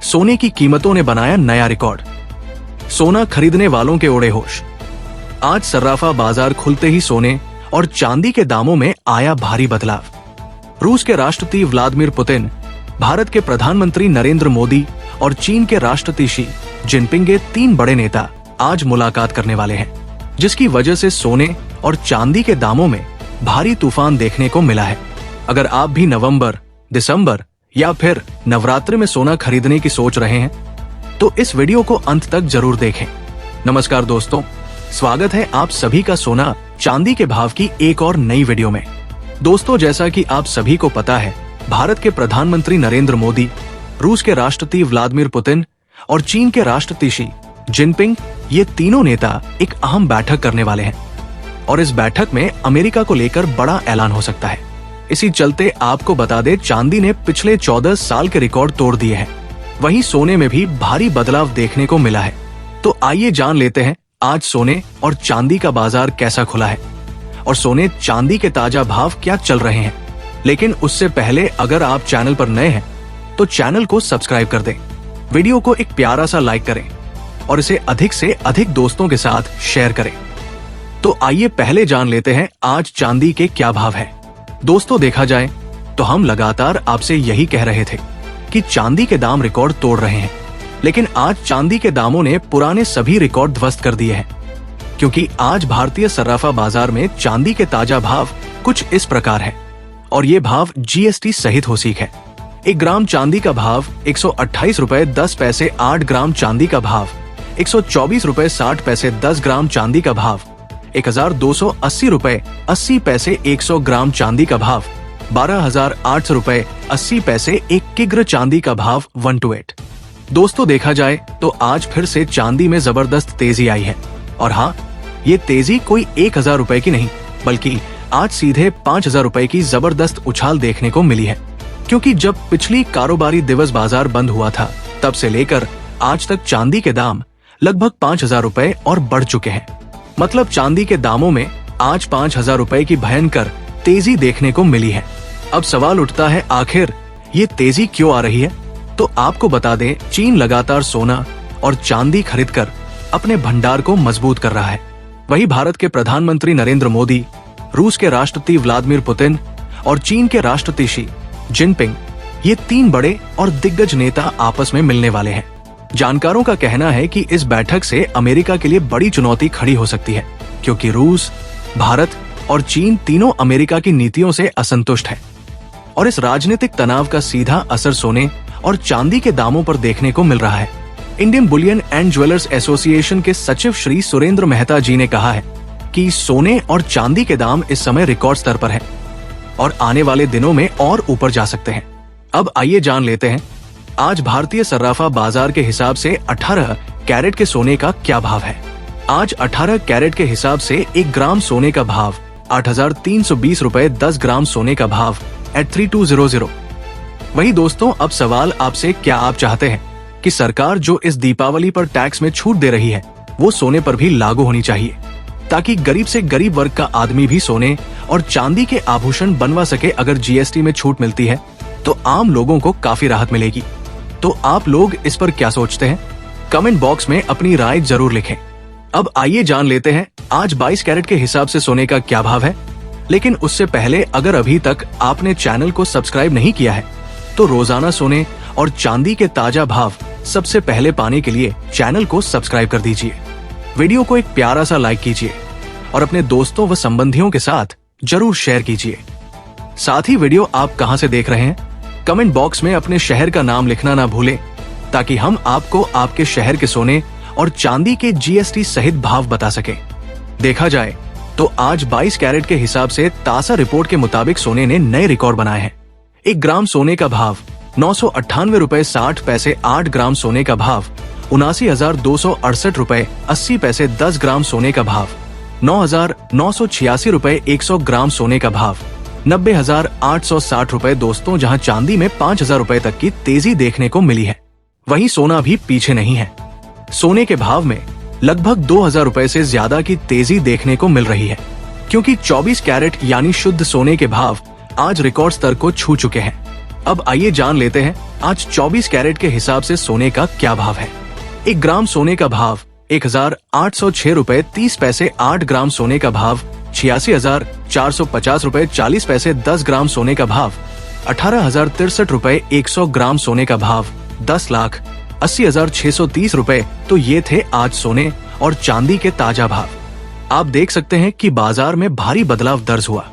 सोने की कीमतों ने बनाया नया रिकॉर्ड। सोना खरीदने वालों के उड़े होश। आज सर्राफा बाजार खुलते ही सोने और चांदी के दामों में आया भारी बदलाव। रूस के राष्ट्रपति व्लादिमीर पुतिन, भारत के प्रधानमंत्री नरेंद्र मोदी और चीन के राष्ट्रपति शी जिनपिंग के 3 बड़े नेता आज मुलाकात करने वाले हैं, जिसकी वजह से सोने और चांदी के दामों में भारी तूफान देखने को मिला है। अगर आप भी नवंबर, दिसंबर या फिर नवरात्रि में सोना खरीदने की सोच रहे हैं तो इस वीडियो को अंत तक जरूर देखें। नमस्कार दोस्तों, स्वागत है आप सभी का सोना चांदी के भाव की एक और नई वीडियो में। दोस्तों, जैसा कि आप सभी को पता है, भारत के प्रधानमंत्री नरेंद्र मोदी, रूस के राष्ट्रपति व्लादिमीर पुतिन और चीन के राष्ट्रपति शी जिनपिंग, ये तीनों नेता एक अहम बैठक करने वाले हैं और इस बैठक में अमेरिका को लेकर बड़ा ऐलान हो सकता है। इसी चलते आपको बता दें, चांदी ने पिछले 14 साल के रिकॉर्ड तोड़ दिए हैं। वहीं सोने में भी भारी बदलाव देखने को मिला है। तो आइए जान लेते हैं आज सोने और चांदी का बाजार कैसा खुला है और सोने चांदी के ताजा भाव क्या चल रहे हैं। लेकिन उससे पहले अगर आप चैनल पर नए हैं तो चैनल को सब्सक्राइब कर दें, वीडियो को एक प्यारा सा लाइक करें और इसे अधिक से अधिक दोस्तों के साथ शेयर करें। तो आइए पहले जान लेते हैं आज चांदी के क्या भाव है। दोस्तों, देखा जाए तो हम लगातार आपसे यही कह रहे थे कि चांदी के दाम रिकॉर्ड तोड़ रहे हैं, लेकिन आज चांदी के दामों ने पुराने सभी रिकॉर्ड ध्वस्त कर दिए हैं, क्योंकि आज भारतीय सर्राफा बाजार में चांदी के ताजा भाव कुछ इस प्रकार है और ये भाव जीएसटी सहित हो सीख है। 1 ग्राम चांदी का भाव 128 रुपए 10 पैसे, 8 ग्राम चांदी का भाव 124 रुपए 60 पैसे, 10 ग्राम चांदी का भाव 1280 रुपए 80 पैसे, 100 ग्राम चांदी का भाव 12,800 रुपए 80 पैसे, 1 किग्रा चांदी का भाव 128। दोस्तों, देखा जाए तो आज फिर से चांदी में जबरदस्त तेजी आई है और हाँ, ये तेजी कोई 1,000 रुपए की नहीं, बल्कि आज सीधे 5,000 रुपए की जबरदस्त उछाल देखने को मिली है। क्योंकि जब पिछली कारोबारी दिवस बाजार बंद हुआ था, तब से लेकर आज तक चांदी के दाम लगभग 5,000 रुपए और बढ़ चुके हैं। मतलब चांदी के दामों में आज 5,000 रुपए की भयंकर तेजी देखने को मिली है। अब सवाल उठता है, आखिर ये तेजी क्यों आ रही है? तो आपको बता दें, चीन लगातार सोना और चांदी खरीदकर अपने भंडार को मजबूत कर रहा है। वहीं भारत के प्रधानमंत्री नरेंद्र मोदी, रूस के राष्ट्रपति व्लादिमीर पुतिन और चीन के राष्ट्रपति शी जिनपिंग, ये 3 बड़े और दिग्गज नेता आपस में मिलने वाले हैं। जानकारों का कहना है कि इस बैठक से अमेरिका के लिए बड़ी चुनौती खड़ी हो सकती है, क्योंकि रूस, भारत और चीन तीनों अमेरिका की नीतियों से असंतुष्ट हैं और इस राजनीतिक तनाव का सीधा असर सोने और चांदी के दामों पर देखने को मिल रहा है। Indian Boolean and jewellers association के सचिव श्री सुरेंद्र मेहता जी ने कहा है कि सोने और चांदी के दाम इस समय रिकॉर्ड स्तर पर हैं और आने वाले दिनों में और ऊपर जा सकते हैं। अब आइए जान लेते हैं आज भारतीय सर्राफा बाजार के हिसाब से 18 कैरेट के सोने का क्या भाव है। आज 18 कैरेट के हिसाब से 1 ग्राम सोने का भाव 8,320 रुपए, 10 ग्राम सोने का भाव 83200। वही दोस्तों, अब सवाल आपसे, क्या आप चाहते हैं कि सरकार जो इस दीपावली पर टैक्स में छूट दे रही है वो सोने पर भी लागू होनी चाहिए, ताकि गरीब से गरीब वर्ग का आदमी भी सोने और चांदी के आभूषण बनवा सके। अगर जीएसटी में छूट मिलती है तो आम लोगों को काफी राहत मिलेगी। तो आप लोग इस पर क्या सोचते हैं? कमेंट बॉक्स में अपनी राय जरूर लिखें। अब आइए जान लेते हैं आज 22 कैरेट के हिसाब से सोने का क्या भाव है। लेकिन उससे पहले, अगर अभी तक आपने चैनल को सब्सक्राइब नहीं किया है तो रोजाना सोने और चांदी के ताजा भाव सबसे पहले पाने के लिए चैनल को सब्सक्राइब कर दीजिए, वीडियो को एक प्यारा सा लाइक कीजिए और अपने दोस्तों व संबंधियों के साथ जरूर शेयर कीजिए। साथ ही वीडियो आप कहां से देख रहे हैं, कमेंट बॉक्स में अपने शहर का नाम लिखना ना भूलें, ताकि हम आपको आपके शहर के सोने और चांदी के जीएसटी सहित भाव बता सकें। देखा जाए तो आज 22 कैरेट के हिसाब से तासा रिपोर्ट के मुताबिक सोने ने नए रिकॉर्ड बनाए हैं। 1 ग्राम सोने का भाव 998 रुपए 60 पैसे, 8 ग्राम सोने का भाव 79,268 रुपए 80 पैसे, 10 ग्राम सोने का भाव 9,986 रुपए, 100 ग्राम सोने का भाव 90,860 रुपए। दोस्तों, जहां चांदी में 5,000 रुपए तक की तेजी देखने को मिली है, वहीं सोना भी पीछे नहीं है। सोने के भाव में लगभग 2,000 रुपए से ज्यादा की तेजी देखने को मिल रही है, क्योंकि 24 कैरेट यानी शुद्ध सोने के भाव आज रिकॉर्ड स्तर को छू चुके हैं। अब आइए जान लेते हैं आज 24 कैरेट के हिसाब से सोने का क्या भाव है। 1 ग्राम सोने का भाव 1,806 रुपए 30 पैसे। 8 ग्राम सोने का भाव 86,450 रुपए 40 पैसे। 10 ग्राम सोने का भाव 18,063 रुपए। 100 ग्राम सोने का भाव 10,80,630 रुपए। तो ये थे आज सोने और चांदी के ताजा भाव। आप देख सकते हैं कि बाजार में भारी बदलाव दर्ज हुआ।